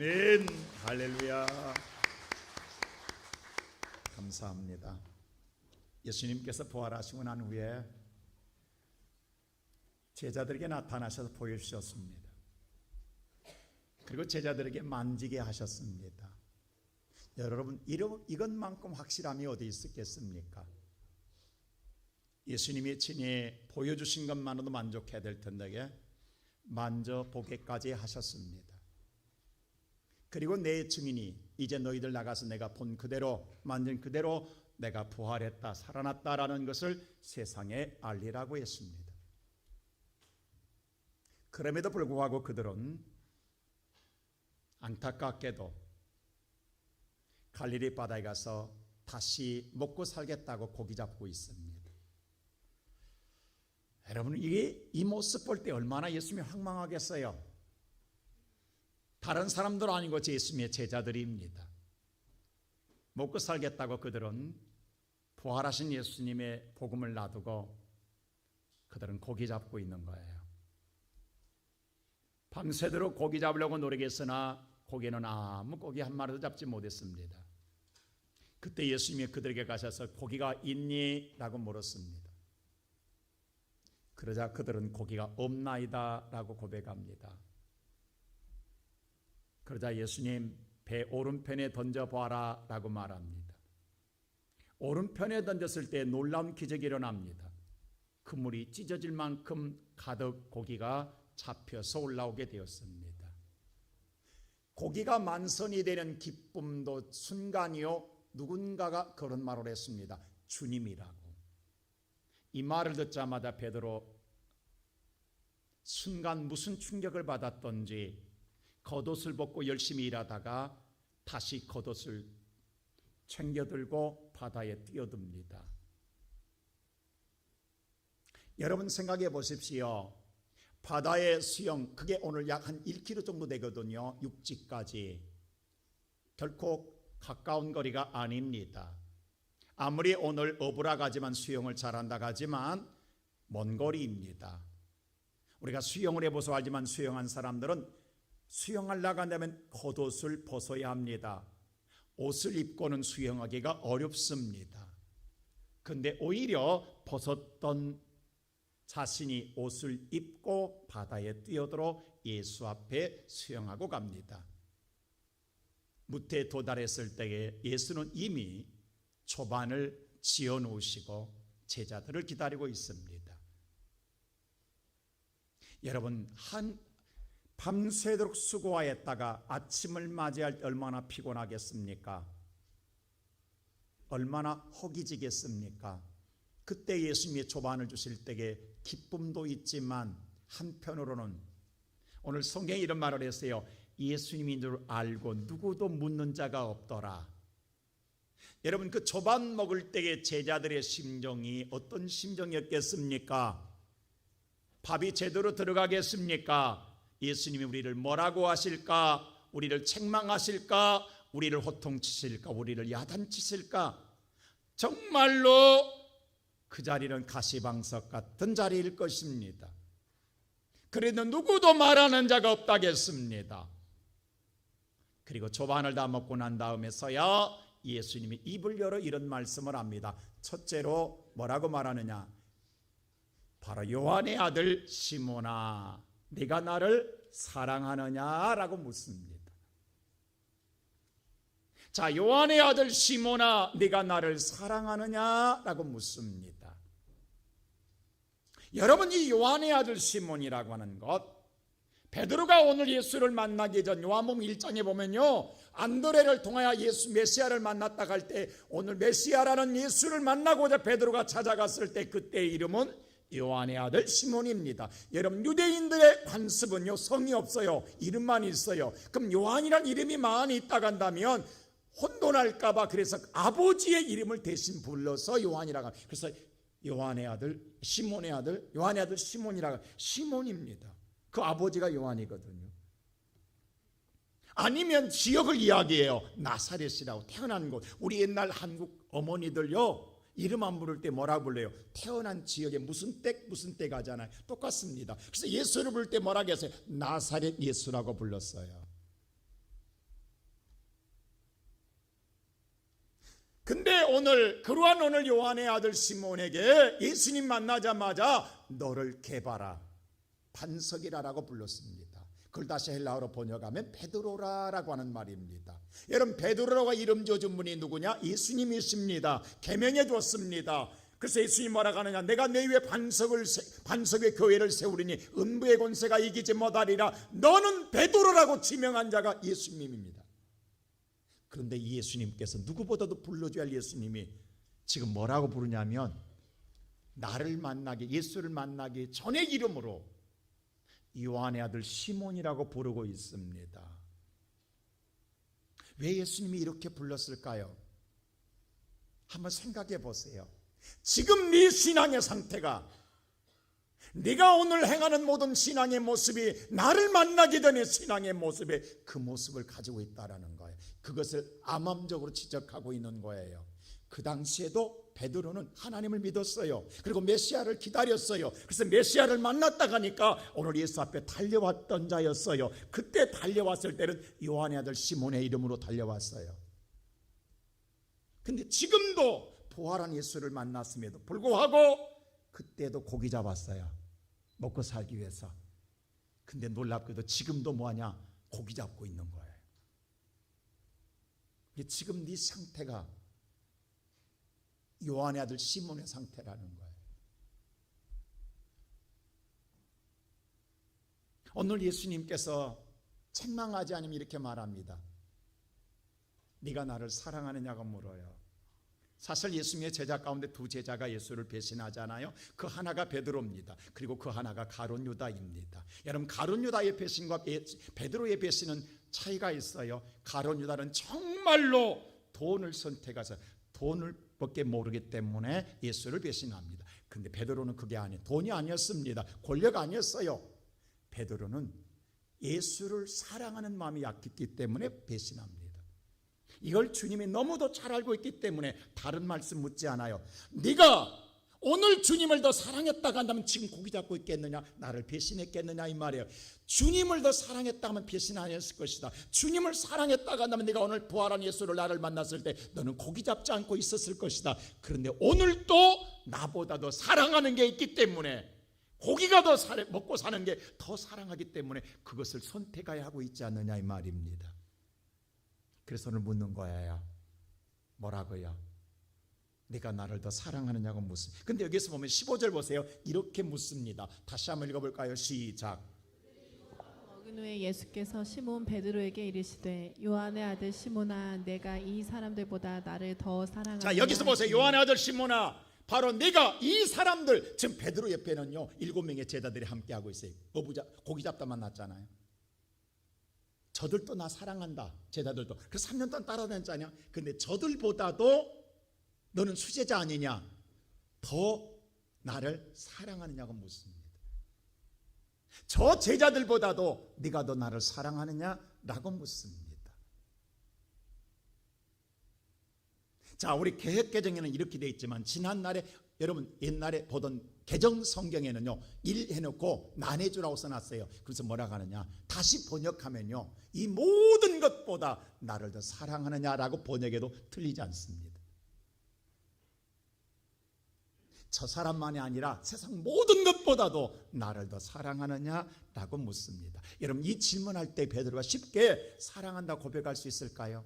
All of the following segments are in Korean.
아멘. 할렐루야. 감사합니다. 예수님께서 부활하시고 난 후에 제자들에게 나타나셔서 보여주셨습니다. 그리고 제자들에게 만지게 하셨습니다. 여러분, 이것만큼 확실함이 어디 있겠습니까? 예수님이 친히 보여주신 것만으로도 만족해야 될 텐데 만져보게까지 하셨습니다. 그리고 내 증인이 이제 너희들 나가서 내가 본 그대로 만진 그대로 내가 부활했다 살아났다라는 것을 세상에 알리라고 했습니다. 그럼에도 불구하고 그들은 안타깝게도 갈릴리 바다에 가서 다시 먹고 살겠다고 고기 잡고 있습니다. 여러분, 이 모습 볼 때 얼마나 예수님이 황망하겠어요. 다른 사람들 아니고 예수님의 제자들입니다. 먹고 살겠다고 그들은 부활하신 예수님의 복음을 놔두고 그들은 고기 잡고 있는 거예요. 밤새도록 고기 잡으려고 노력했으나 고기는 아무 고기 한 마리도 잡지 못했습니다. 그때 예수님이 그들에게 가셔서 고기가 있니? 라고 물었습니다. 그러자 그들은 고기가 없나이다 라고 고백합니다. 그러자 예수님, 배 오른편에 던져봐라 라고 말합니다. 오른편에 던졌을 때 놀라운 기적이 일어납니다. 그물이 찢어질 만큼 가득 고기가 잡혀서 올라오게 되었습니다. 고기가 만선이 되는 기쁨도 순간이요, 누군가가 그런 말을 했습니다. 주님이라고. 이 말을 듣자마자 베드로 순간 무슨 충격을 받았던지 겉옷을 벗고 열심히 일하다가 다시 겉옷을 챙겨들고 바다에 뛰어듭니다. 여러분 생각해 보십시오. 바다의 수영, 그게 오늘 약 한 1km 정도 되거든요. 육지까지. 결코 가까운 거리가 아닙니다. 아무리 오늘 어부라 가지만 수영을 잘한다 하지만 먼 거리입니다. 우리가 수영을 해보서 알지만 수영한 사람들은 수영하려고 한다면 겉옷을 벗어야 합니다. 옷을 입고는 수영하기가 어렵습니다. 그런데 오히려 벗었던 자신이 옷을 입고 바다에 뛰어들어 예수 앞에 수영하고 갑니다. 무태에 도달했을 때에 예수는 이미 초반을 지어 놓으시고 제자들을 기다리고 있습니다. 여러분, 밤새도록 수고하였다가 아침을 맞이할 때 얼마나 피곤하겠습니까? 얼마나 허기지겠습니까? 그때 예수님이 조반을 주실 때에 기쁨도 있지만 한편으로는 오늘 성경에 이런 말을 했어요. 예수님인 줄 알고 누구도 묻는 자가 없더라. 여러분, 그 조반 먹을 때의 제자들의 심정이 어떤 심정이었겠습니까? 밥이 제대로 들어가겠습니까? 예수님이 우리를 뭐라고 하실까? 우리를 책망하실까? 우리를 호통치실까? 우리를 야단치실까? 정말로 그 자리는 가시방석 같은 자리일 것입니다. 그래도 누구도 말하는 자가 없다겠습니다. 그리고 조반을 다 먹고 난 다음에서야 예수님이 입을 열어 이런 말씀을 합니다. 첫째로 뭐라고 말하느냐? 바로 요한의 아들 시몬아, 네가 나를 사랑하느냐라고 묻습니다. 자, 요한의 아들 시몬아, 네가 나를 사랑하느냐라고 묻습니다. 여러분, 이 요한의 아들 시몬이라고 하는 것, 베드로가 오늘 예수를 만나기 전 요한복음 1장에 보면요, 안드레를 통하여 예수 메시아를 만났다 할 때 오늘 메시아라는 예수를 만나고자 베드로가 찾아갔을 때 그때의 이름은 요한의 아들 시몬입니다. 여러분, 유대인들의 관습은요, 성이 없어요. 이름만 있어요. 그럼 요한이란 이름이 많이 있다고 한다면 혼돈할까 봐 그래서 아버지의 이름을 대신 불러서 요한이라고 합니다. 그래서 요한의 아들 시몬의 아들 요한의 아들 시몬이라고, 시몬입니다. 그 아버지가 요한이거든요. 아니면 지역을 이야기해요. 나사렛이라고, 태어난 곳. 우리 옛날 한국 어머니들요, 이름 안 부를 때 뭐라고 불러요? 태어난 지역에 무슨 댁 무슨 댁 하잖아요. 똑같습니다. 그래서 예수를 부를 때 뭐라고 했어요? 나사렛 예수라고 불렀어요. 그러한 요한의 아들 시몬에게 예수님 만나자마자 너를 개바라, 반석이라라고 불렀습니다. 그걸 다시 헬라어로 번역하면 베드로라라고 하는 말입니다. 여러분, 베드로라고 이름 지어준 분이 누구냐? 예수님이십니다. 계명해 줬습니다. 그래서 예수님 뭐라고 하느냐? 내가 내 위에 반석의 교회를 세우리니 음부의 권세가 이기지 못하리라. 너는 베드로라고 지명한 자가 예수님입니다. 그런데 이 예수님께서 누구보다도 불러줘야 할 예수님이 지금 뭐라고 부르냐면 예수를 만나기 전의 이름으로 요한의 아들 시몬이라고 부르고 있습니다. 왜 예수님이 이렇게 불렀을까요? 한번 생각해 보세요. 지금 네 신앙의 상태가, 네가 오늘 행하는 모든 신앙의 모습이 나를 만나기 전에 신앙의 모습에 그 모습을 가지고 있다는 거예요. 그것을 암암적으로 지적하고 있는 거예요. 그 당시에도 베드로는 하나님을 믿었어요. 그리고 메시아를 기다렸어요. 그래서 메시아를 만났다 가니까 오늘 예수 앞에 달려왔던 자였어요. 그때 달려왔을 때는 요한의 아들 시몬의 이름으로 달려왔어요. 근데 지금도 부활한 예수를 만났음에도 불구하고 그때도 고기 잡았어요. 먹고 살기 위해서. 근데 놀랍게도 지금도 뭐하냐? 고기 잡고 있는 거예요. 지금 네 상태가 요한의 아들 시몬의 상태라는 거예요. 오늘 예수님께서 책망하지 않으면 이렇게 말합니다. 네가 나를 사랑하느냐고 물어요. 사실 예수님의 제자 가운데 두 제자가 예수를 배신하잖아요. 그 하나가 베드로입니다. 그리고 그 하나가 가룟 유다입니다. 여러분, 가룟 유다의 배신과 베드로의 배신은 차이가 있어요. 가룟 유다는 정말로 돈을 선택해서 돈을 밖에 모르기 때문에 예수를 배신합니다. 근데 베드로는 그게 아니에요. 돈이 아니었습니다. 권력 아니었어요. 베드로는 예수를 사랑하는 마음이 약했기 때문에 배신합니다. 이걸 주님이 너무도 잘 알고 있기 때문에 다른 말씀 묻지 않아요. 네가 오늘 주님을 더 사랑했다고 한다면 지금 고기 잡고 있겠느냐? 나를 배신했겠느냐? 이 말이에요. 주님을 더 사랑했다면 배신 아니었을 것이다. 주님을 사랑했다고 한다면 네가 오늘 부활한 예수를 나를 만났을 때 너는 고기 잡지 않고 있었을 것이다. 그런데 오늘 또 나보다 더 사랑하는 게 있기 때문에, 고기가 더 먹고 사는 게 더 사랑하기 때문에 그것을 선택해야 하고 있지 않느냐 이 말입니다. 그래서 오늘 묻는 거예요. 뭐라고요? 네가 나를 더 사랑하느냐고 묻습니다. 근데 여기서 보면 15절 보세요. 이렇게 묻습니다. 다시 한번 읽어볼까요? 시작. 먹은 후에 예수께서 시몬 베드로에게 이르시되 요한의 아들 시몬아, 내가 이 사람들보다 나를 더 사랑하느냐. 자, 여기서 보세요. 요한의 아들 시몬아, 바로 네가 이 사람들, 지금 베드로 옆에는요 7명의 제자들이 함께하고 있어요. 고기 잡다 만났잖아요. 저들도 나 사랑한다. 제자들도. 그래서 3년 동안 따라다녔잖아요. 근데 저들보다도 너는 수제자 아니냐? 더 나를 사랑하느냐고 묻습니다. 저 제자들보다도 네가 더 나를 사랑하느냐라고 묻습니다. 자, 우리 개혁개정에는 이렇게 되어 있지만 지난날에 여러분 옛날에 보던 개정 성경에는요 1 해놓고 나눠주라고 써놨어요. 그래서 뭐라고 하느냐? 다시 번역하면요 이 모든 것보다 나를 더 사랑하느냐라고 번역해도 틀리지 않습니다. 저 사람만이 아니라 세상 모든 것보다도 나를 더 사랑하느냐라고 묻습니다. 여러분, 이 질문할 때 베드로가 쉽게 사랑한다 고백할 수 있을까요?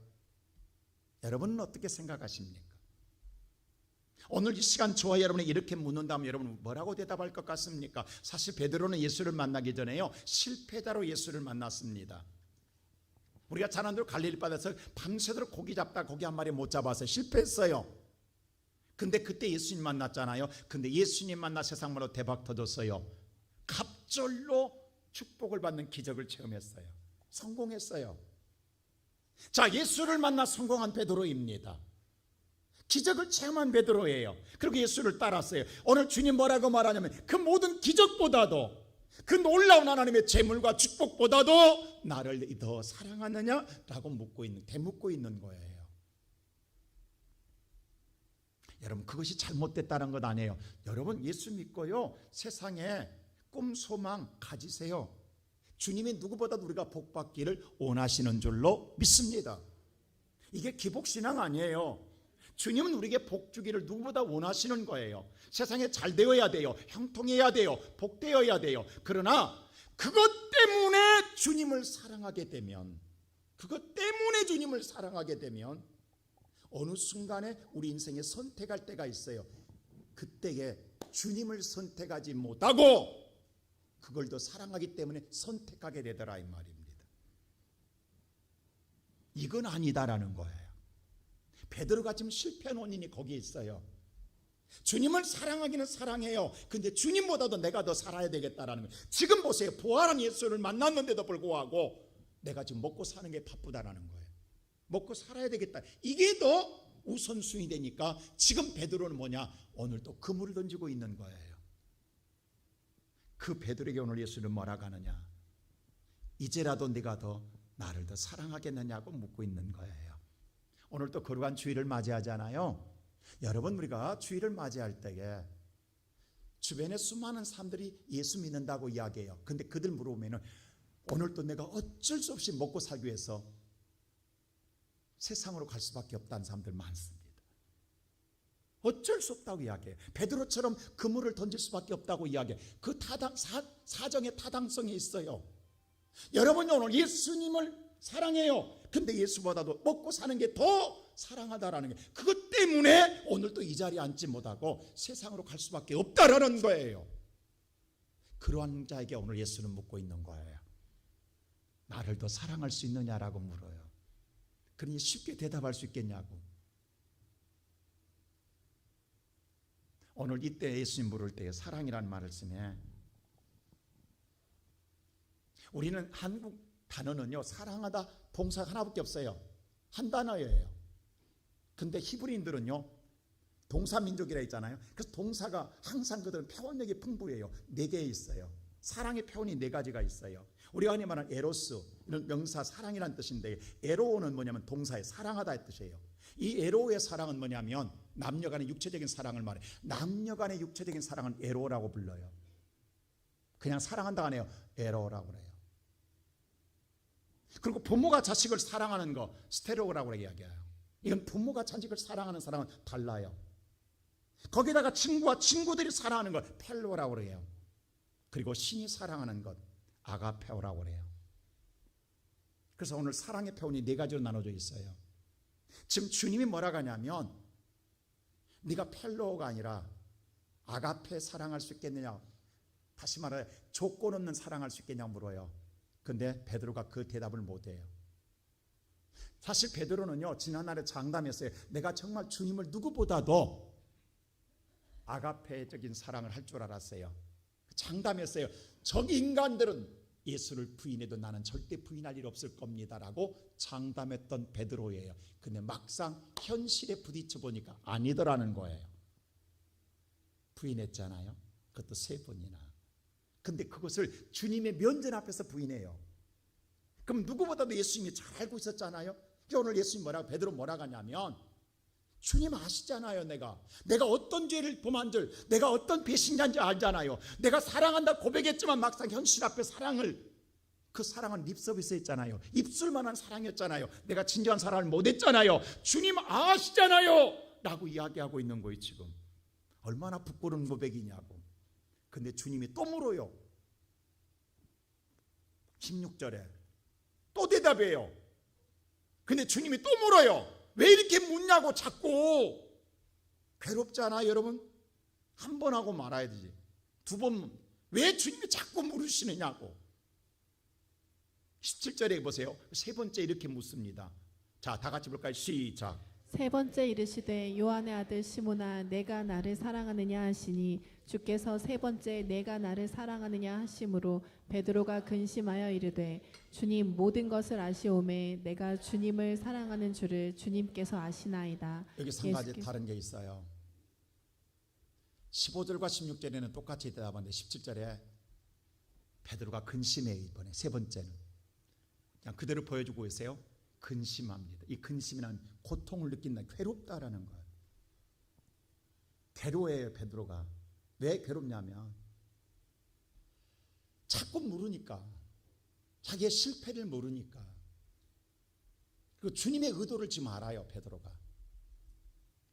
여러분은 어떻게 생각하십니까? 오늘 이 시간 저와 여러분이 이렇게 묻는다면 여러분 뭐라고 대답할 것 같습니까? 사실 베드로는 예수를 만나기 전에요 실패자로 예수를 만났습니다. 우리가 잘 아는 대로 갈릴리 바다에서 밤새도록 고기 잡다 고기 한 마리 못 잡아서 실패했어요. 근데 그때 예수님 만났잖아요. 근데 예수님 만나 세상으로 대박 터졌어요. 갑절로 축복을 받는 기적을 체험했어요. 성공했어요. 자, 예수를 만나 성공한 베드로입니다. 기적을 체험한 베드로예요. 그리고 예수를 따랐어요. 오늘 주님 뭐라고 말하냐면 그 모든 기적보다도, 그 놀라운 하나님의 재물과 축복보다도 나를 더 사랑하느냐라고 대묻고 있는 거예요. 여러분, 그것이 잘못됐다는 것 아니에요. 여러분, 예수 믿고요 세상에 꿈 소망 가지세요. 주님이 누구보다도 우리가 복받기를 원하시는 줄로 믿습니다. 이게 기복신앙 아니에요. 주님은 우리에게 복 주기를 누구보다 원하시는 거예요. 세상에 잘 되어야 돼요. 형통해야 돼요. 복되어야 돼요. 그러나 그것 때문에 주님을 사랑하게 되면, 그것 때문에 주님을 사랑하게 되면 어느 순간에 우리 인생에 선택할 때가 있어요. 그때에 주님을 선택하지 못하고 그걸 더 사랑하기 때문에 선택하게 되더라 이 말입니다. 이건 아니다라는 거예요. 베드로가 지금 실패한 원인이 거기에 있어요. 주님을 사랑하기는 사랑해요. 근데 주님보다도 내가 더 살아야 되겠다라는 거예요. 지금 보세요. 부활한 예수를 만났는데도 불구하고 내가 지금 먹고 사는 게 바쁘다라는 거예요. 먹고 살아야 되겠다. 이게 더 우선순위 되니까 지금 베드로는 뭐냐? 오늘 또 그물을 던지고 있는 거예요. 그 베드로에게 오늘 예수는 뭐라고 하느냐? 이제라도 네가 더 나를 더 사랑하겠느냐고 묻고 있는 거예요. 오늘 또 거룩한 주일을 맞이하잖아요. 여러분, 우리가 주일을 맞이할 때에 주변에 수많은 사람들이 예수 믿는다고 이야기해요. 근데 그들 물어보면 오늘 또 내가 어쩔 수 없이 먹고 살기 위해서 세상으로 갈 수밖에 없다는 사람들 많습니다. 어쩔 수 없다고 이야기해요. 베드로처럼 그물을 던질 수밖에 없다고 이야기해요. 그 사정의 타당성이 있어요. 여러분이 오늘 예수님을 사랑해요. 근데 예수보다도 먹고 사는 게 더 사랑하다라는 게, 그것 때문에 오늘도 이 자리에 앉지 못하고 세상으로 갈 수밖에 없다라는 거예요. 그러한 자에게 오늘 예수는 묻고 있는 거예요. 나를 더 사랑할 수 있느냐라고 물어요. 그러니 쉽게 대답할 수 있겠냐고. 오늘 이때 예수님 물을 때 사랑이라는 말을 쓰네. 우리는 한국 단어는요, 사랑하다 동사 하나밖에 없어요. 한 단어예요. 근데 히브리인들은요, 동사 민족이라 했잖아요. 그래서 동사가 항상 그들은 표현력이 풍부해요. 4개 있어요. 사랑의 표현이 4가지가 있어요. 우리가 흔히 말하는 에로스, 이런 명사 사랑이라는 뜻인데, 에로는 뭐냐면 동사의 사랑하다의 뜻이에요. 이 에로의 사랑은 뭐냐면 남녀간의 육체적인 사랑을 말해요. 남녀간의 육체적인 사랑은 에로라고 불러요. 그냥 사랑한다가 아니에요. 에로라고 그래요. 그리고 부모가 자식을 사랑하는 거 스테로라고 이야기해요. 이건 부모가 자식을 사랑하는 사랑은 달라요. 거기다가 친구와 친구들이 사랑하는 걸 펠로라고 그래요. 그리고 신이 사랑하는 것 아가페오라고 그래요. 그래서 오늘 사랑의 표현이 4가지로 나눠져 있어요. 지금 주님이 뭐라고 하냐면, 네가 펠로가 아니라 아가페 사랑할 수 있겠느냐, 다시 말해 조건 없는 사랑할 수 있겠냐고 물어요. 근데 베드로가 그 대답을 못해요. 사실 베드로는요, 지난날에 장담했어요. 내가 정말 주님을 누구보다도 아가페적인 사랑을 할 줄 알았어요. 장담했어요. 저기 인간들은 예수를 부인해도 나는 절대 부인할 일 없을 겁니다라고 장담했던 베드로예요. 근데 막상 현실에 부딪혀 보니까 아니더라는 거예요. 부인했잖아요. 그것도 3번이나. 근데 그것을 주님의 면전 앞에서 부인해요. 그럼 누구보다도 예수님이 잘 알고 있었잖아요. 오늘 예수님 뭐라고, 베드로 뭐라고 하냐면, 주님 아시잖아요. 내가 어떤 죄를 범한 줄, 내가 어떤 배신자인지 알잖아요. 내가 사랑한다 고백했지만 막상 현실 앞에 그 사랑은 립서비스 했잖아요. 입술만한 사랑이었잖아요. 내가 진정한 사랑을 못했잖아요. 주님 아시잖아요 라고 이야기하고 있는 거예요. 지금 얼마나 부끄러운 고백이냐고. 근데 주님이 또 물어요. 16절에 또 대답해요. 근데 주님이 또 물어요. 왜 이렇게 묻냐고. 자꾸 괴롭잖아 여러분. 한 번 하고 말아야 되지. 2번 왜 주님이 자꾸 물으시느냐고. 17절에 보세요. 3번째 이렇게 묻습니다. 자, 다 같이 볼까요? 시작. 3번째 이르시되 요한의 아들 시몬아 내가 나를 사랑하느냐 하시니 주께서 3번째 내가 나를 사랑하느냐 하심으로 베드로가 근심하여 이르되 주님 모든 것을 아시오매 내가 주님을 사랑하는 줄을 주님께서 아시나이다. 여기 3가지 다른 게 있어요. 15절과 16절에는 똑같이 대답하는데 17절에 베드로가 근심해요. 이번에 3번째는 그냥 그대로 보여주고 계세요. 근심합니다. 이 근심이란 고통을 느낀다, 괴롭다라는 거예요. 괴로워해요. 베드로가 왜 괴롭냐면 자꾸 모르니까, 자기의 실패를 모르니까. 그리고 주님의 의도를 지금 알아요. 베드로가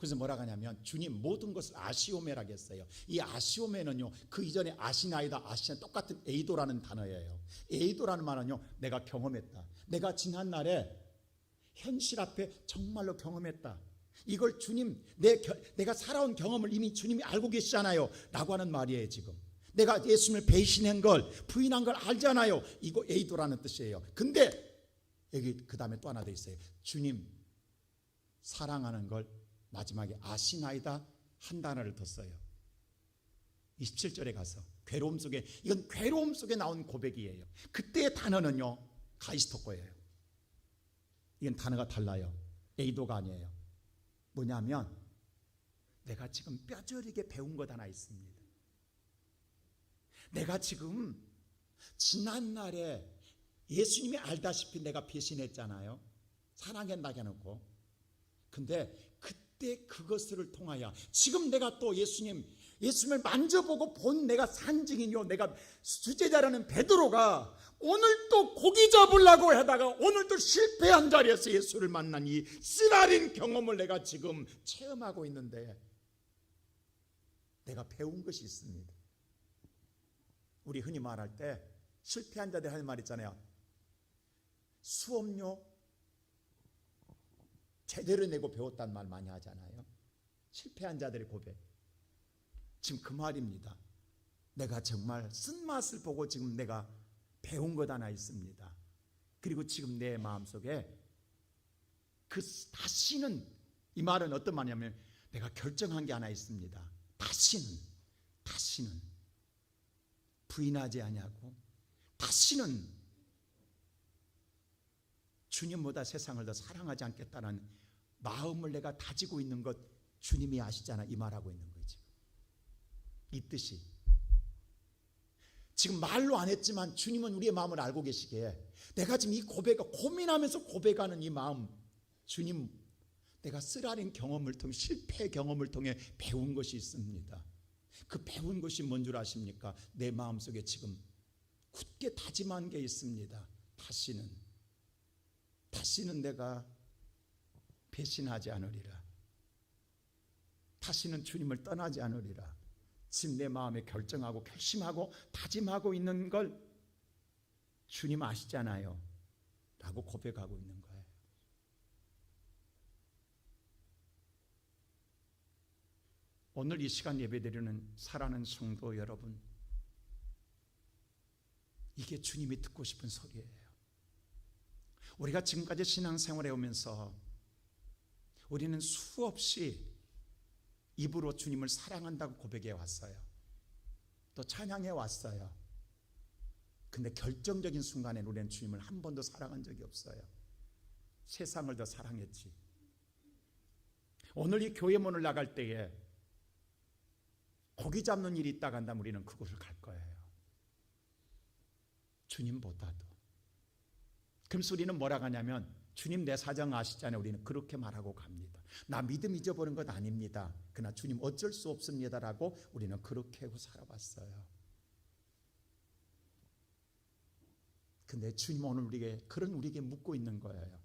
그래서 뭐라 하냐면 주님 모든 것을 아시오메라고 했어요. 이 아시오메는요, 그 이전에 아시나이다, 아시나 똑같은 에이도라는 단어예요. 에이도라는 말은요, 내가 경험했다. 내가 지난 날에 현실 앞에 정말로 경험했다. 이걸 주님, 내가 살아온 경험을 이미 주님이 알고 계시잖아요 라고 하는 말이에요. 지금 내가 예수님을 배신한 걸, 부인한 걸 알잖아요. 이거 에이도라는 뜻이에요. 근데 여기 그 다음에 또 하나 더 있어요. 주님 사랑하는 걸 마지막에 아시나이다 한 단어를 더 써요. 27절에 가서 괴로움 속에, 이건 괴로움 속에 나온 고백이에요. 그때의 단어는요, 가이스토코예요. 이건 단어가 달라요. 에이도가 아니에요. 뭐냐면 내가 지금 뼈저리게 배운 것 하나 있습니다. 내가 지금 지난날에 예수님이 알다시피 내가 배신했잖아요. 사랑한다고 해놓고. 근데 그때 그것을 통하여 지금 내가 또 예수님을 만져보고 본 내가 산증인이요, 내가 수제자라는 베드로가 오늘 또 고기 잡으려고 하다가 오늘 또 실패한 자리에서 예수를 만난 이 쓰라린 경험을 내가 지금 체험하고 있는데 내가 배운 것이 있습니다. 우리 흔히 말할 때 실패한 자들 하는 말 있잖아요. 수업료 제대로 내고 배웠단 말 많이 하잖아요. 실패한 자들의 고백. 지금 그 말입니다. 내가 정말 쓴맛을 보고 지금 내가 배운 것 하나 있습니다. 그리고 지금 내 마음속에 그 다시는, 이 말은 어떤 말이냐면 내가 결정한 게 하나 있습니다. 다시는 부인하지 아니하고 다시는 주님보다 세상을 더 사랑하지 않겠다는 마음을 내가 다지고 있는 것 주님이 아시잖아. 이 말하고 있는 거지. 이 뜻이 지금 말로 안 했지만 주님은 우리의 마음을 알고 계시기에 내가 지금 이 고백을 고민하면서 고백하는 이 마음, 주님, 내가 쓰라린 경험을 통해, 실패 경험을 통해 배운 것이 있습니다. 그 배운 것이 뭔 줄 아십니까? 내 마음속에 지금 굳게 다짐한 게 있습니다. 다시는 내가 배신하지 않으리라. 다시는 주님을 떠나지 않으리라. 지금 내 마음에 결정하고 결심하고 다짐하고 있는 걸 주님 아시잖아요 라고 고백하고 있는 거예요. 오늘 이 시간 예배드리는 사랑하는 성도 여러분, 이게 주님이 듣고 싶은 소리예요. 우리가 지금까지 신앙생활해 오면서 우리는 수없이 입으로 주님을 사랑한다고 고백해 왔어요. 또 찬양해 왔어요. 근데 결정적인 순간에 우리는 주님을 한 번도 사랑한 적이 없어요. 세상을 더 사랑했지. 오늘 이 교회 문을 나갈 때에 고기 잡는 일이 있다고 한다면 우리는 그곳을 갈 거예요. 주님보다도. 그래서 우리는 뭐라고 하냐면 주님 내 사정 아시잖아요. 우리는 그렇게 말하고 갑니다. 나 믿음 잊어버린 것 아닙니다. 그러나 주님 어쩔 수 없습니다라고 우리는 그렇게 하고 살아왔어요. 근데 주님 오늘 우리에게 묻고 있는 거예요.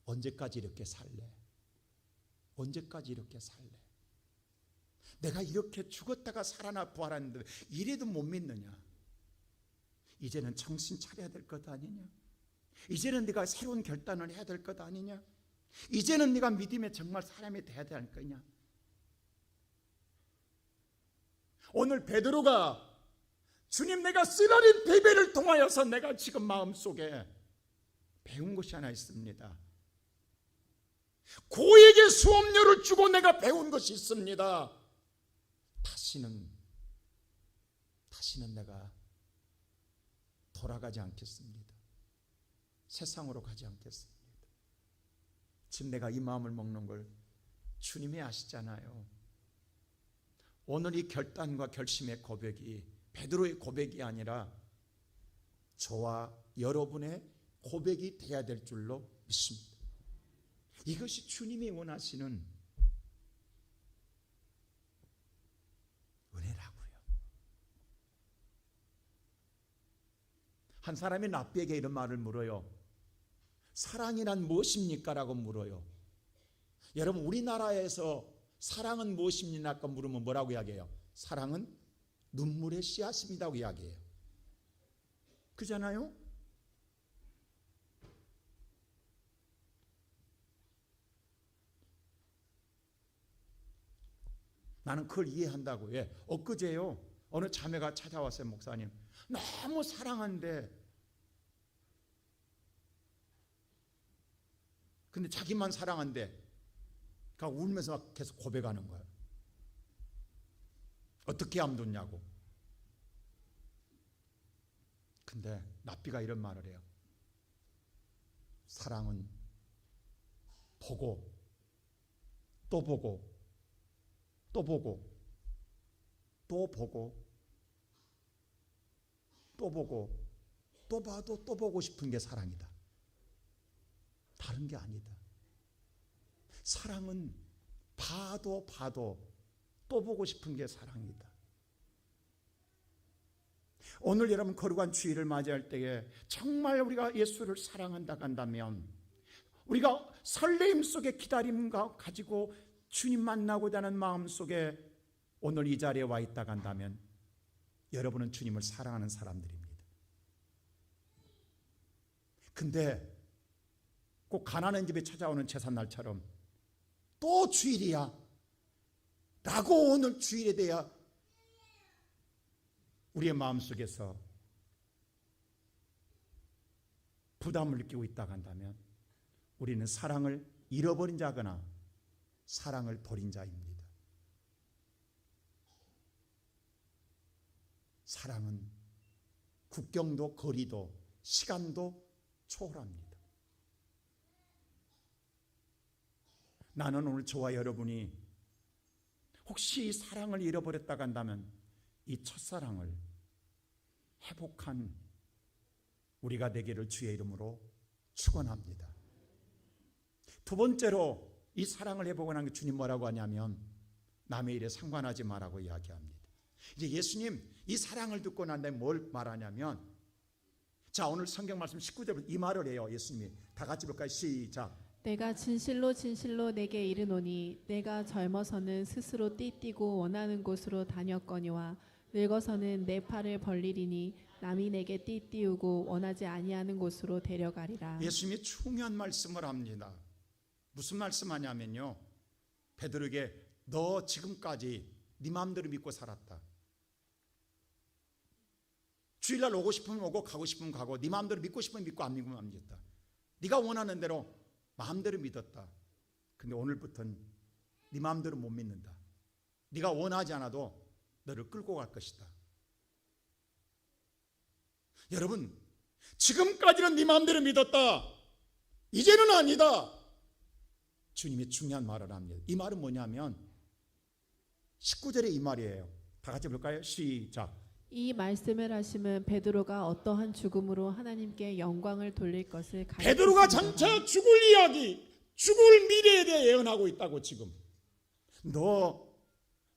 언제까지 이렇게 살래? 언제까지 이렇게 살래? 내가 이렇게 죽었다가 살아나 부활하는데 이래도 못 믿느냐? 이제는 정신 차려야 될 것 아니냐? 이제는 네가 새로운 결단을 해야 될 것 아니냐? 이제는 네가 믿음의 정말 사람이 돼야 될 거냐? 오늘 베드로가 주님, 내가 쓰라린 베베를 통하여서 내가 지금 마음속에 배운 것이 하나 있습니다. 고에게 수업료를 주고 내가 배운 것이 있습니다. 다시는 내가 돌아가지 않겠습니다. 세상으로 가지 않겠습니다. 지금 내가 이 마음을 먹는 걸 주님이 아시잖아요. 오늘 이 결단과 결심의 고백이 베드로의 고백이 아니라 저와 여러분의 고백이 되어야 될 줄로 믿습니다. 이것이 주님이 원하시는 은혜라고요. 한 사람이 랍비에게 이런 말을 물어요. 사랑이란 무엇입니까? 라고 물어요. 여러분 우리나라에서 사랑은 무엇입니까? 물으면 뭐라고 이야기해요? 사랑은 눈물의 씨앗입니다고 이야기해요. 그잖아요? 나는 그걸 이해한다고. 왜? 엊그제요 어느 자매가 찾아왔어요. 목사님 너무 사랑한데 근데 자기만 사랑한데 그러니까 울면서 막 계속 고백하는 거예요. 어떻게 하면 좋냐고. 근데 납비가 이런 말을 해요. 사랑은 보고 또 보고 또 보고 또 보고 또 보고 또 봐도 또 보고 싶은 게 사랑이다. 다른 게 아니다. 사랑은 봐도 또 보고 싶은 게 사랑이다. 오늘 여러분 거룩한 주일을 맞이할 때에 정말 우리가 예수를 사랑한다 한다면 우리가 설레임 속에 기다림과 가지고 주님 만나고자 하는 마음 속에 오늘 이 자리에 와 있다 한다면 여러분은 주님을 사랑하는 사람들입니다. 근데 꼭 가난한 집에 찾아오는 제삿날처럼 또 주일이야 라고 오늘 주일에 대해 우리의 마음속에서 부담을 느끼고 있다 한다면 우리는 사랑을 잃어버린 자거나 사랑을 버린 자입니다. 사랑은 국경도 거리도 시간도 초월합니다. 나는 오늘 저와 여러분이 혹시 사랑을 잃어버렸다 한다면 이 첫사랑을 회복한 우리가 되기를 주의 이름으로 축원합니다. 두 번째로 이 사랑을 회복하는 게 주님 뭐라고 하냐면 남의 일에 상관하지 말라고 이야기합니다. 이제 예수님 이 사랑을 듣고 난 다음에 뭘 말하냐면 자 오늘 성경 말씀 19절부터 이 말을 해요. 예수님이 다 같이 볼까요? 시작. 내가 진실로 진실로 내게 이르노니 내가 젊어서는 스스로 띠뛰고 원하는 곳으로 다녔거니와 늙어서는 내 팔을 벌리리니 남이 내게 띠띠우고 원하지 아니하는 곳으로 데려가리라. 예수님이 중요한 말씀을 합니다. 무슨 말씀하냐면요. 베드로에게 너 지금까지 네 마음대로 믿고 살았다. 주일날 오고 싶으면 오고 가고 싶으면 가고 네 마음대로 믿고 싶으면 믿고 안 믿으면 안 믿었다. 네가 원하는 대로 마음대로 믿었다. 근데 오늘부터는 네 마음대로 못 믿는다. 네가 원하지 않아도 너를 끌고 갈 것이다. 여러분 지금까지는 네 마음대로 믿었다. 이제는 아니다. 주님이 중요한 말을 합니다. 이 말은 뭐냐면 19절에 이 말이에요. 다 같이 볼까요? 시작. 이 말씀을 하심은 베드로가 어떠한 죽음으로 하나님께 영광을 돌릴 것을 베드로가 가르치시니라. 장차 죽을 이야기, 죽을 미래에 대해 예언하고 있다고. 지금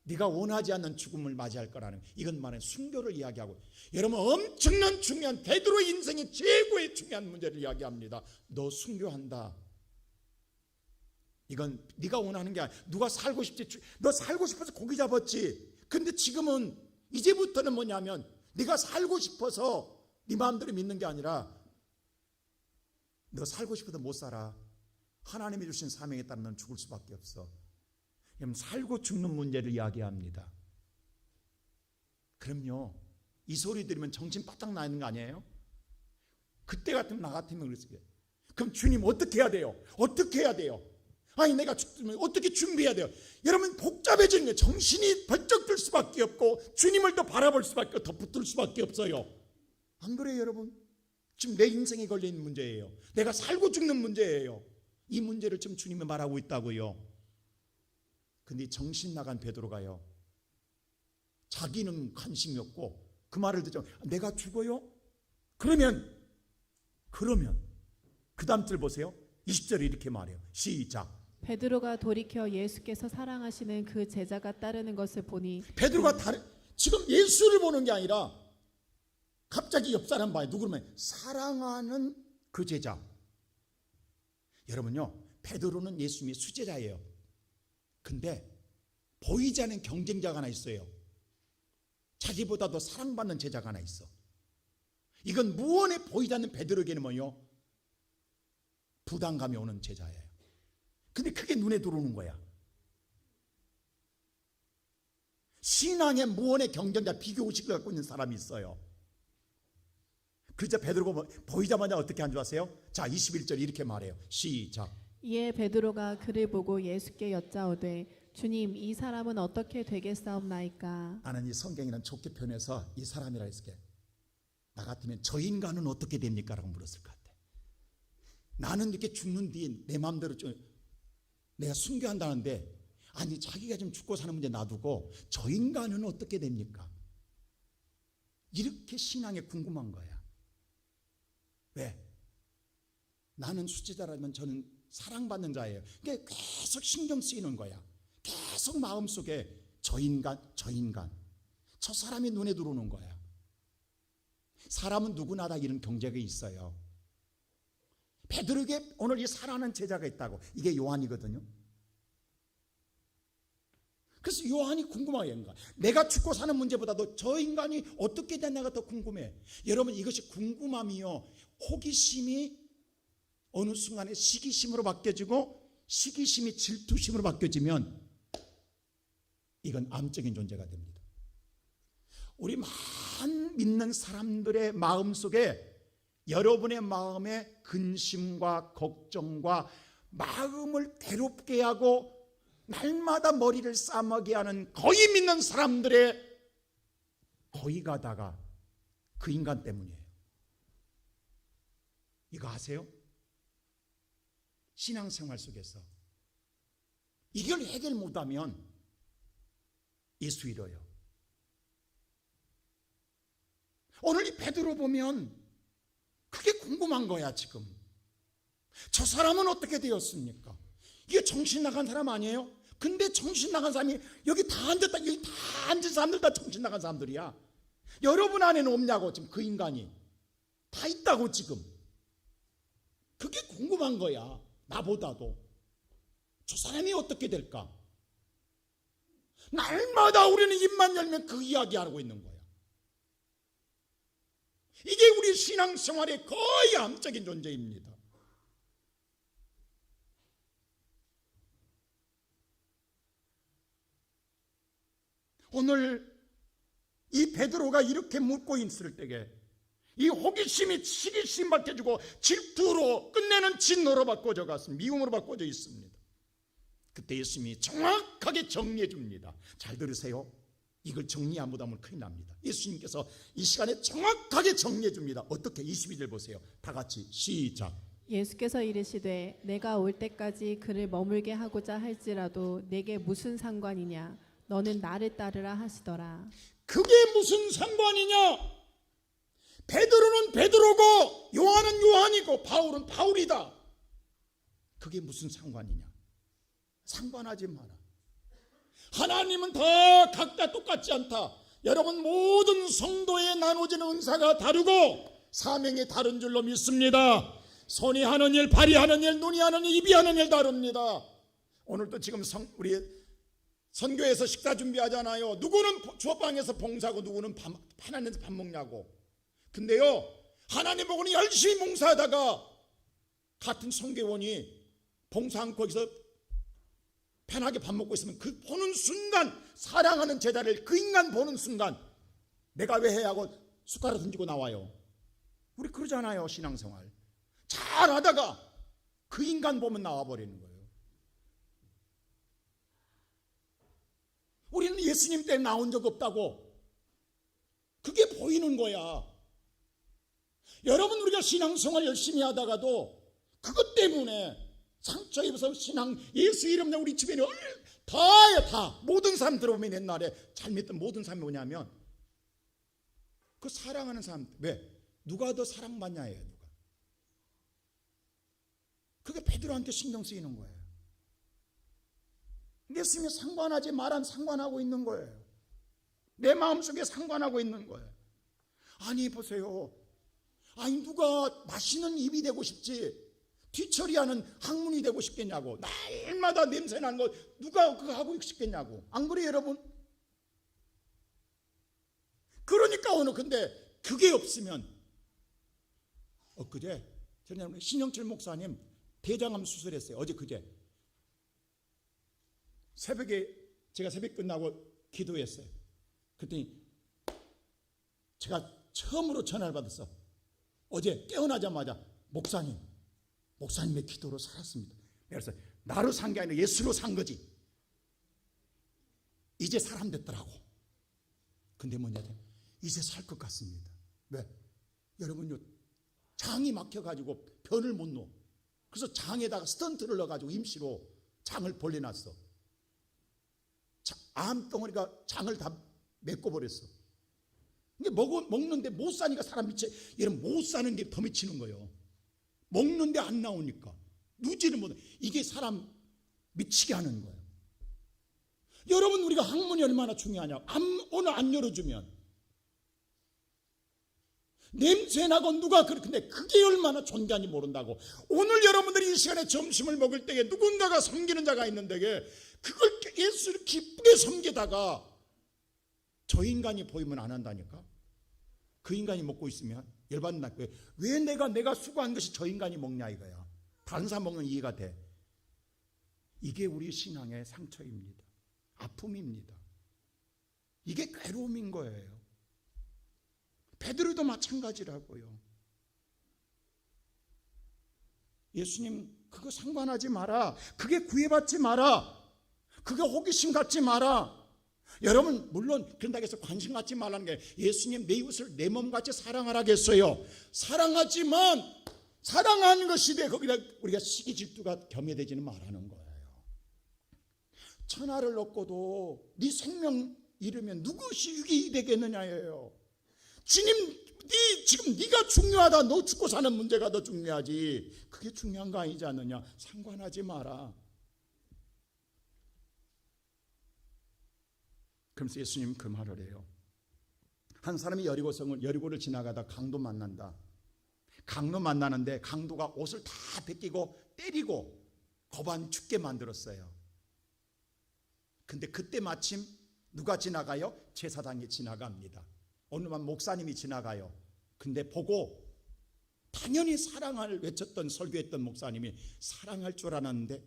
네가 원하지 않는 죽음을 맞이할 거라는, 이건 말은 순교를 이야기하고, 여러분 엄청난 중요한 베드로의 인생의 최고의 중요한 문제를 이야기합니다. 너 순교한다. 이건 네가 원하는 게 아니야. 누가 살고 싶지, 너 살고 싶어서 고기 잡았지. 근데 지금은 이제부터는 뭐냐면 네가 살고 싶어서 네 마음대로 믿는 게 아니라 너 살고 싶어도 못 살아. 하나님이 주신 사명에 따라 넌 죽을 수밖에 없어. 그럼 살고 죽는 문제를 이야기합니다. 그럼요, 이 소리 들으면 정신 바짝 나 있는 거 아니에요? 그때 같으면 나 같으면 그랬어요. 그럼 주님 어떻게 해야 돼요? 어떻게 해야 돼요? 아니 내가 죽으면 어떻게 준비해야 돼요? 여러분 복잡해지는 거예요. 정신이 번쩍 들 수밖에 없고 주님을 더 바라볼 수밖에 없고 더 붙들 수밖에 없어요. 안 그래요 여러분? 지금 내 인생에 걸린 문제예요. 내가 살고 죽는 문제예요. 이 문제를 지금 주님이 말하고 있다고요. 근데 정신 나간 베드로가요, 자기는 관심이 없고 그 말을 듣죠. 내가 죽어요? 그러면 그 다음 절 보세요. 20절에 이렇게 말해요. 시작. 베드로가 돌이켜 예수께서 사랑하시는 그 제자가 따르는 것을 보니, 베드로가 지금 예수를 보는 게 아니라 갑자기 옆 사람 봐요. 누구면 사랑하는 그 제자. 여러분요, 베드로는 예수님의 수제자예요. 근데 보이지 않는 경쟁자가 하나 있어요. 자기보다도 사랑받는 제자가 하나 있어. 이건 무언에 보이지 않는 베드로에게는 뭐요? 부담감이 오는 제자예요. 근데 그게 눈에 들어오는 거야. 신앙의 무언의 경쟁자, 비교의식을 갖고 있는 사람이 있어요. 그저 베드로가 보이자마자 어떻게 한 줄 아세요? 자, 21절 이렇게 말해요. 시작. 이에 베드로가 그를 보고 예수께 여짜오되 주님, 이 사람은 어떻게 되겠사옵나이까? 나는 이 성경이란 좋게 표현해서 이 사람이라 했을게. 나 같으면 저 인간은 어떻게 됩니까? 라고 물었을 것 같아. 나는 이렇게 죽는 뒤에 내 마음대로 좀 내가 순교한다는데, 아니 자기가 좀 죽고 사는 문제 놔두고 저 인간은 어떻게 됩니까? 이렇게 신앙에 궁금한 거야. 왜? 나는 수제자라면 저는 사랑받는 자예요. 그게 계속 신경 쓰이는 거야. 계속 마음속에 저 인간, 저 사람이 눈에 들어오는 거야. 사람은 누구나 다 이런 경쟁이 있어요. 베드로에게 오늘 이 사랑하는 제자가 있다고. 이게 요한이거든요. 그래서 요한이 궁금하게 거야. 내가 죽고 사는 문제보다도 저 인간이 어떻게 됐나가 더 궁금해. 여러분, 이것이 궁금함이요, 호기심이 어느 순간에 시기심으로 바뀌어지고 시기심이 질투심으로 바뀌어지면 이건 암적인 존재가 됩니다. 우리 많은 믿는 사람들의 마음속에, 여러분의 마음에 근심과 걱정과 마음을 괴롭게 하고 날마다 머리를 싸매게 하는 거의 믿는 사람들의 거의가 다가 그 인간 때문이에요. 이거 아세요? 신앙생활 속에서 이걸 해결 못하면 예수 잃어요. 오늘 이 베드로 보면 그게 궁금한 거야. 지금 저 사람은 어떻게 되었습니까? 이게 정신 나간 사람 아니에요? 근데 정신 나간 사람이 여기 다 앉았다. 여기 다 앉은 사람들 다 정신 나간 사람들이야. 여러분 안에는 없냐고. 지금 그 인간이 다 있다고. 지금 그게 궁금한 거야. 나보다도 저 사람이 어떻게 될까? 날마다 우리는 입만 열면 그 이야기하고 있는 거야. 이게 우리 신앙생활의 거의 암적인 존재입니다. 오늘 이 베드로가 이렇게 묻고 있을 때에 이 호기심이 시기심 밝혀지고 질투로 끝내는 진노로 바꿔져 갔습니다. 미움으로 바꿔져 있습니다. 그때 예수님이 정확하게 정리해 줍니다. 잘 들으세요. 이걸 정리 안 못하면 큰일 납니다. 예수님께서 이 시간에 정확하게 정리해 줍니다. 어떻게? 22절 보세요. 다 같이 시작. 예수께서 이르시되 내가 올 때까지 그를 머물게 하고자 할지라도 내게 무슨 상관이냐? 너는 나를 따르라 하시더라. 그게 무슨 상관이냐? 베드로는 베드로고 요한은 요한이고 바울은 바울이다. 그게 무슨 상관이냐? 상관하지 마라. 하나님은 다 각자 똑같지 않다. 여러분, 모든 성도에 나눠지는 은사가 다르고 사명이 다른 줄로 믿습니다. 손이 하는 일, 발이 하는 일, 눈이 하는 일, 입이 하는 일 다릅니다. 오늘도 지금 우리 선교에서 식사 준비하잖아요. 누구는 주업방에서 봉사하고 누구는 하나님에서 밥 먹냐고. 근데요, 하나님 보고는 열심히 봉사하다가 같은 선교원이 봉사 않고 거기서 편하게 밥 먹고 있으면 그 보는 순간, 사랑하는 제자를 그 인간 보는 순간 내가 왜 해 하고 숟가락 던지고 나와요. 우리 그러잖아요. 신앙생활 잘하다가 그 인간 보면 나와버리는 거예요. 우리는 예수님 때문에 나온 적 없다고. 그게 보이는 거야. 여러분, 우리가 신앙생활 열심히 하다가도 그것 때문에 상처 입어서 신앙, 예수 이름으로 우리 주변에 다야, 다. 모든 사람 들어보면 옛날에 잘 믿던 모든 사람이 뭐냐면 그 사랑하는 사람. 왜? 누가 더 사랑받냐예요. 누가. 그게 베드로한테 신경 쓰이는 거예요. 예수님이 상관하지 말안 상관하고 있는 거예요. 내 마음속에 상관하고 있는 거예요. 아니 보세요. 아니 누가 맛있는 입이 되고 싶지 뒤처리하는 학문이 되고 싶겠냐고. 날마다 냄새 나는 거 누가 그거 하고 싶겠냐고. 안 그래요 여러분? 그러니까 오늘 근데 그게 없으면 엊그제 저는 신영철 목사님 대장암 수술했어요. 어제 그제 새벽에 제가 새벽 끝나고 기도했어요. 그랬더니 제가 처음으로 전화를 받았어. 어제 깨어나자마자 목사님의 기도로 살았습니다. 그래서 나로 산 게 아니라 예수로 산 거지. 이제 사람 됐더라고. 근데 뭐냐, 이제 살 것 같습니다. 왜? 여러분요, 장이 막혀가지고 변을 못 놓어. 그래서 장에다가 스턴트를 넣어가지고 임시로 장을 벌려놨어. 암덩어리가 장을 다 메꿔버렸어. 근데 먹는데 못 사니까 사람 미쳐. 얘는 못 사는 게 더 미치는 거예요. 먹는데 안 나오니까 누지를 못해. 이게 사람 미치게 하는 거예요. 여러분, 우리가 학문이 얼마나 중요하냐. 오늘 안 열어주면 냄새나고 누가 근데 그게 얼마나 존재한지 모른다고. 오늘 여러분들이 이 시간에 점심을 먹을 때에 누군가가 섬기는 자가 있는데 그걸 예수를 기쁘게 섬기다가 저 인간이 보이면 안 한다니까. 그 인간이 먹고 있으면 열받는다. 왜 내가 수고한 것이 저 인간이 먹냐 이거야. 다른 사람 먹는 이해가 돼. 이게 우리 신앙의 상처입니다. 아픔입니다. 이게 괴로움인 거예요. 베드로도 마찬가지라고요. 예수님, 그거 상관하지 마라. 그게 구애받지 마라. 그게 호기심 갖지 마라. 여러분, 물론 그런다고 해서 관심 갖지 말라는 게 예수님 내 이웃을 내 몸같이 사랑하라겠어요. 사랑하지만 사랑하는 것이 돼 거기다 우리가 시기 질투가 겸해되지는 말라는 거예요. 천하를 얻고도 네 생명 잃으면 누구시 유익이 되겠느냐예요. 지금 네가 중요하다. 너 죽고 사는 문제가 더 중요하지. 그게 중요한 거 아니지 않느냐. 상관하지 마라. 그러면서 예수님 그 말을 해요. 한 사람이 여리고를 지나가다 강도 만난다. 강도 만나는데 강도가 옷을 다 벗기고 때리고 고반 죽게 만들었어요. 근데 그때 마침 누가 지나가요? 제사장이 지나갑니다. 어느 날 목사님이 지나가요. 근데 보고 당연히 사랑을 외쳤던 설교했던 목사님이 사랑할 줄 알았는데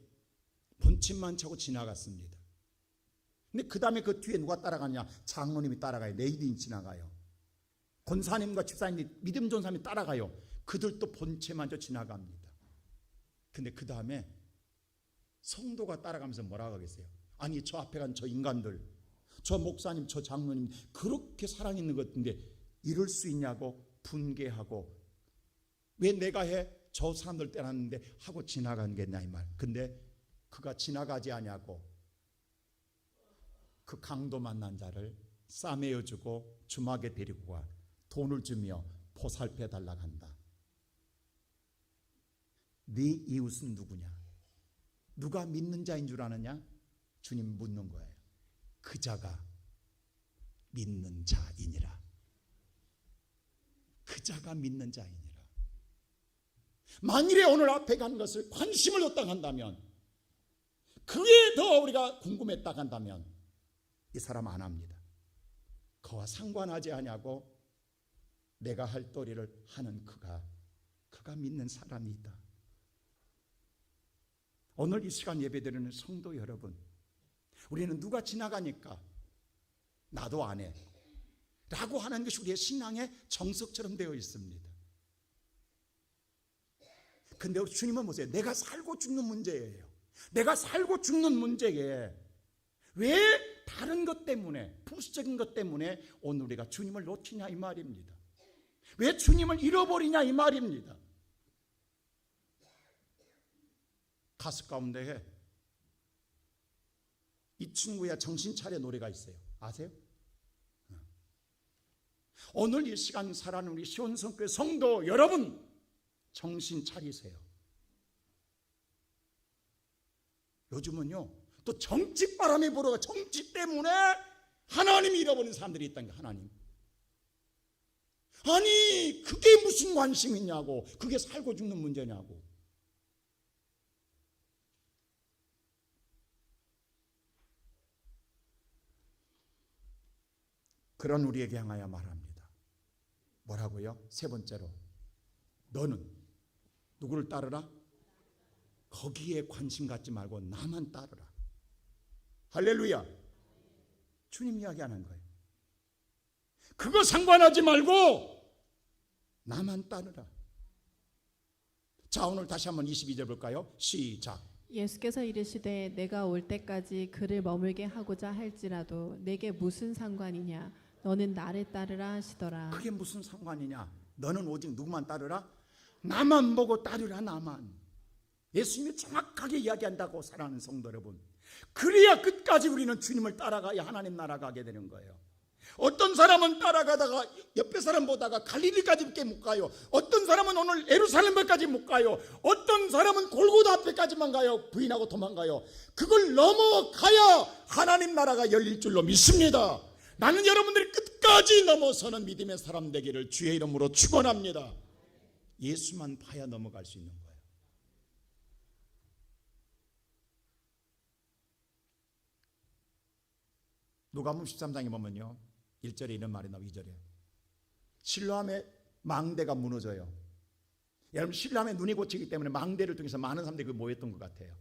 본침만 차고 지나갔습니다. 근데 그 다음에 그 뒤에 누가 따라가냐? 장로님이 따라가요. 레이딘이 지나가요. 권사님과 집사님이 믿음 좋은 사람이 따라가요. 그들도 본체만 저 지나갑니다. 근데 그 다음에 성도가 따라가면서 뭐라고 하겠어요? 아니, 저 앞에 간 저 인간들, 저 목사님, 저 장로님 그렇게 사랑 있는 것 같은데 이럴 수 있냐고 분개하고, 왜 내가 해? 저 사람들 때렸는데 하고 지나간 게냐 이 말. 근데 그가 지나가지 아니하고 그 강도 만난 자를 싸매어주고 주막에 데리고 가 돈을 주며 보살펴 달라고 한다. 네 이웃은 누구냐? 누가 믿는 자인 줄 아느냐? 주님 묻는 거예요. 그 자가 믿는 자이니라. 그 자가 믿는 자이니라. 만일에 오늘 앞에 간 것을 관심을 뒀다 한다면, 그게 더 우리가 궁금했다 한다면 이 사람 안 합니다. 그와 상관하지 아니하고 내가 할 도리를 하는 그가 믿는 사람이다. 오늘 이 시간 예배드리는 성도 여러분, 우리는 누가 지나가니까 나도 안 해 라고 하는 것이 우리의 신앙의 정석처럼 되어 있습니다. 근데 주님은 보세요. 내가 살고 죽는 문제예요. 내가 살고 죽는 문제에 왜 다른 것 때문에, 부수적인 것 때문에 오늘 우리가 주님을 놓치냐 이 말입니다. 왜 주님을 잃어버리냐 이 말입니다. 가수 가운데에 이 친구야 정신 차려 노래가 있어요. 아세요? 오늘 이 시간 살아가는 우리 시온성교회 성도 여러분, 정신 차리세요. 요즘은요, 또 정치 바람이 불어가 정치 때문에 하나님이 잃어버린 사람들이 있다는 거예요. 하나님. 아니, 그게 무슨 관심이냐고. 그게 살고 죽는 문제냐고. 그런 우리에게 향하여 말합니다. 뭐라고요? 세 번째로, 너는 누구를 따르라? 거기에 관심 갖지 말고 나만 따르라. 할렐루야. 주님 이야기하는 거예요. 그거 상관하지 말고 나만 따르라. 자, 오늘 다시 한번 22절 볼까요? 시작. 예수께서 이르시되 내가 올 때까지 그를 머물게 하고자 할지라도 내게 무슨 상관이냐 너는 나를 따르라 하시더라. 그게 무슨 상관이냐? 너는 오직 누구만 따르라? 나만 보고 따르라. 나만. 예수님이 정확하게 이야기한다고 사랑하는 성도 여러분, 그래야 끝까지 우리는 주님을 따라가야 하나님 나라 가게 되는 거예요. 어떤 사람은 따라가다가 옆에 사람 보다가 갈릴리까지밖에 못 가요. 어떤 사람은 오늘 예루살렘까지 못 가요. 어떤 사람은 골고다 앞에까지만 가요. 부인하고 도망가요. 그걸 넘어가야 하나님 나라가 열릴 줄로 믿습니다. 나는 여러분들이 끝까지 넘어서는 믿음의 사람 되기를 주의 이름으로 축원합니다. 예수만 봐야 넘어갈 수 있는 거예요. 누가복음 13장에 보면요, 1절에 이런 말이 나오고 2절에 실로암의 망대가 무너져요. 여러분, 실로암의 눈이 고치기 때문에 망대를 통해서 많은 사람들이 모였던 것 같아요.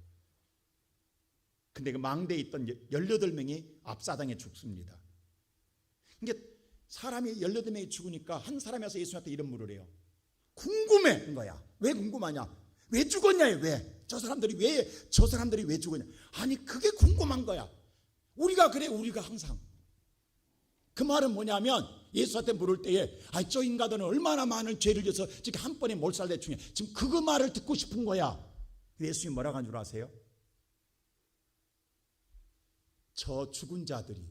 근데 그 망대에 있던 18명이 앞사당에 죽습니다. 이게 사람이 18명이 죽으니까 한 사람이 와서 예수님한테 이런 물을 해요. 궁금해 거야. 왜 궁금하냐? 왜 죽었냐? 왜? 저 사람들이 왜 죽었냐? 아니, 그게 궁금한 거야. 우리가 그래, 우리가 항상. 그 말은 뭐냐면 예수한테 물을 때에 저 인간들은 얼마나 많은 죄를 져서 지금 한 번에 몰살돼 죽냐. 지금 그 말을 듣고 싶은 거야. 예수님이 뭐라고 한 줄 아세요? 저 죽은 자들이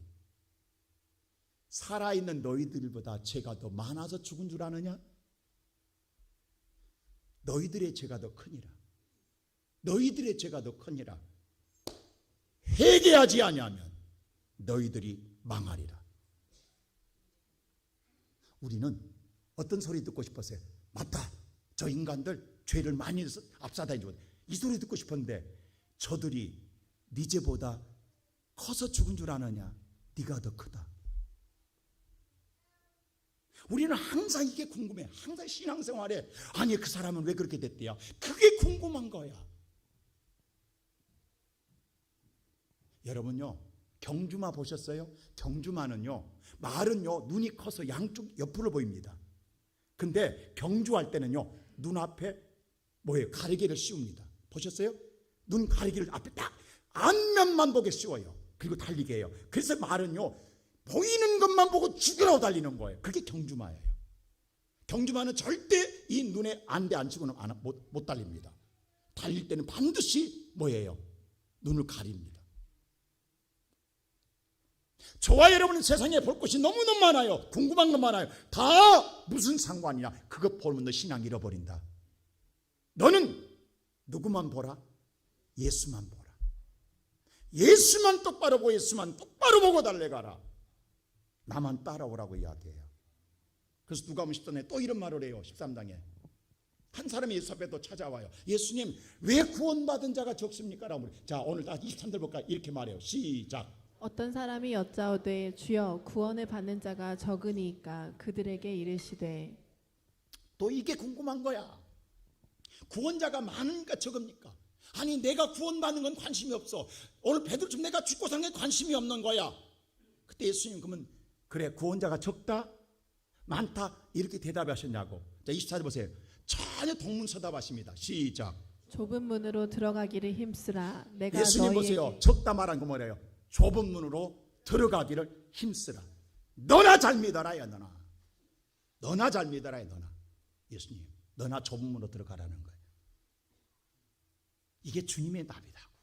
살아있는 너희들보다 죄가 더 많아서 죽은 줄 아느냐? 너희들의 죄가 더 크니라. 너희들의 죄가 더 크니라. 회개하지 아니하면 너희들이 망하리라. 우리는 어떤 소리 듣고 싶었어요? 맞다, 저 인간들 죄를 많이 해서 앞사다니 죽었다. 이 소리 듣고 싶었는데 저들이 네 죄보다 커서 죽은 줄 아느냐? 네가 더 크다. 우리는 항상 이게 궁금해. 항상 신앙생활에 아니, 그 사람은 왜 그렇게 됐대요? 그게 궁금한 거야. 여러분요, 경주마 보셨어요? 경주마는요, 말은요 눈이 커서 양쪽 옆으로 보입니다. 근데 경주할 때는요 눈앞에 뭐예요? 가리개를 씌웁니다. 보셨어요? 눈 가리개를 앞에 딱 앞면만 보게 씌워요. 그리고 달리게 해요. 그래서 말은요 보이는 것만 보고 죽으라고 달리는 거예요. 그게 경주마예요. 경주마는 절대 이 눈에 안대 안 치고는 못 달립니다. 달릴 때는 반드시 뭐예요? 눈을 가립니다. 저와 여러분은 세상에 볼 것이 너무너무 많아요. 궁금한 것 많아요. 다 무슨 상관이냐? 그거 보면 너 신앙 잃어버린다. 너는 누구만 보라? 예수만 보라. 예수만 똑바로 보고 예수만 똑바로 보고 달려가라. 나만 따라오라고 이야기해요. 그래서 누가복음 13장에 또 이런 말을 해요. 13장에 한 사람이 예수 앞에 또 찾아와요. 예수님, 왜 구원받은 자가 적습니까? 라고. 자, 오늘 다 23절 볼까? 이렇게 말해요. 시작. 어떤 사람이 여짜오되 주여 구원을 받는 자가 적으니까 그들에게 이르시되. 또 이게 궁금한 거야. 구원자가 많으니까 적습니까? 아니, 내가 구원받는 건 관심이 없어. 오늘 베드로처럼 내가 죽고 사는 게 관심이 없는 거야. 그때 예수님 그러면 그래, 구원자가 적다? 많다? 이렇게 대답하셨냐고. 자, 24절 보세요. 전혀 동문서답하십니다. 시작. 좁은 문으로 들어가기를 힘쓰라. 내가 예수님 너희에게. 보세요. 적다 말한 거 뭐래요? 좁은 문으로 들어가기를 힘쓰라. 너나 잘 믿어라야. 너나 잘 믿어라야. 예수님, 너나 좁은 문으로 들어가라는 거예요. 이게 주님의 답이라고.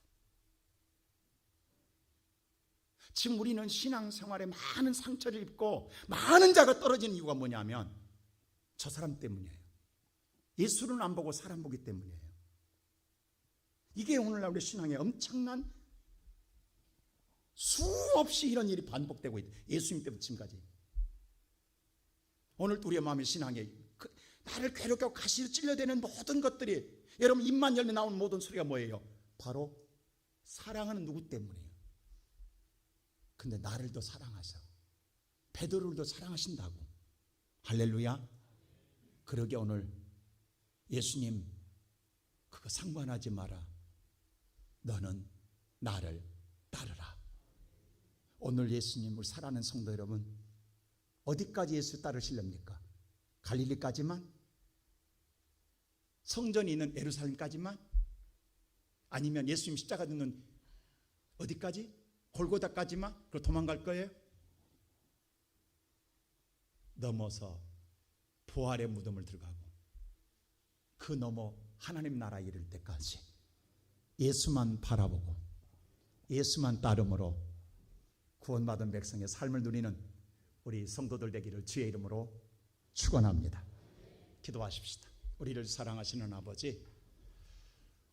지금 우리는 신앙생활에 많은 상처를 입고 많은 자가 떨어지는 이유가 뭐냐면 저 사람 때문이에요. 예수를 안 보고 사람 보기 때문이에요. 이게 오늘날 우리 신앙에 엄청난 수없이 이런 일이 반복되고 있다. 예수님 때부터 지금까지. 오늘도 우리의 마음의 신앙에 나를 괴롭게 하고 가시로 찔러대는 모든 것들이, 여러분 입만 열면 나오는 모든 소리가 뭐예요? 바로 사랑하는 누구 때문이에요. 근데 나를 더 사랑하셔. 베드로를 더 사랑하신다고. 할렐루야. 그러게 오늘 예수님 그거 상관하지 마라. 너는 나를 따르라. 오늘 예수님을 사랑하는 성도 여러분, 어디까지 예수 따르시렵니까? 갈릴리까지만? 성전이 있는 예루살렘까지만? 아니면 예수님 십자가 듣는 어디까지? 골고다까지만? 그리고 도망갈 거예요? 넘어서 부활의 무덤을 들어가고 그 넘어 하나님 나라 이를 때까지 예수만 바라보고 예수만 따름으로 구원받은 백성의 삶을 누리는 우리 성도들 되기를 주의 이름으로 축원합니다. 기도하십시다. 우리를 사랑하시는 아버지,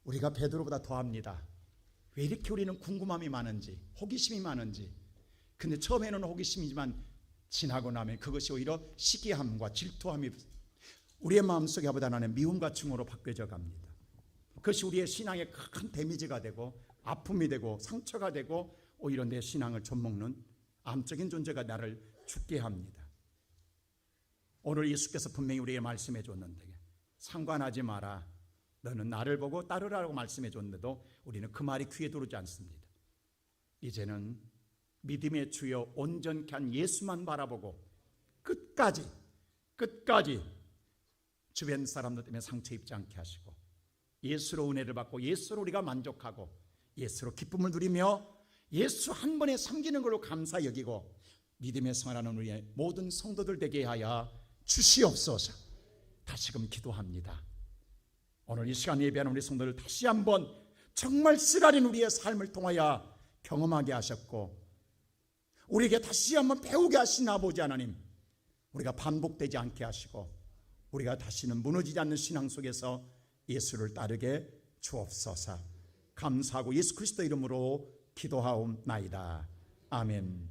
우리가 베드로보다 더합니다. 왜 이렇게 우리는 궁금함이 많은지, 호기심이 많은지. 근데 처음에는 호기심이지만 지나고 나면 그것이 오히려 시기함과 질투함이 우리의 마음속에 아버지 하나님 미움과 증오로 바뀌어져 갑니다. 그것이 우리의 신앙에 큰 데미지가 되고 아픔이 되고 상처가 되고 오히려 내 신앙을 좀먹는 암적인 존재가 나를 죽게 합니다. 오늘 예수께서 분명히 우리에게 말씀해 줬는데 상관하지 마라. 너는 나를 보고 따르라고 말씀해 줬는데도 우리는 그 말이 귀에 들어오지 않습니다. 이제는 믿음의 주여 온전케 한 예수만 바라보고 끝까지 주변 사람들 때문에 상처 입지 않게 하시고 예수로 은혜를 받고 예수로 우리가 만족하고 예수로 기쁨을 누리며 예수 한 번에 섬기는 걸로 감사 여기고 믿음의 생활하는 우리의 모든 성도들 되게 하여 주시옵소서. 다시금 기도합니다. 오늘 이 시간 예배하는 우리 성도들 다시 한번 정말 쓰라린 우리의 삶을 통하여 경험하게 하셨고 우리에게 다시 한번 배우게 하신 아버지 하나님, 우리가 반복되지 않게 하시고 우리가 다시는 무너지지 않는 신앙 속에서 예수를 따르게 주옵소서. 감사하고 예수 그리스도 이름으로 기도하옵나이다. 아멘.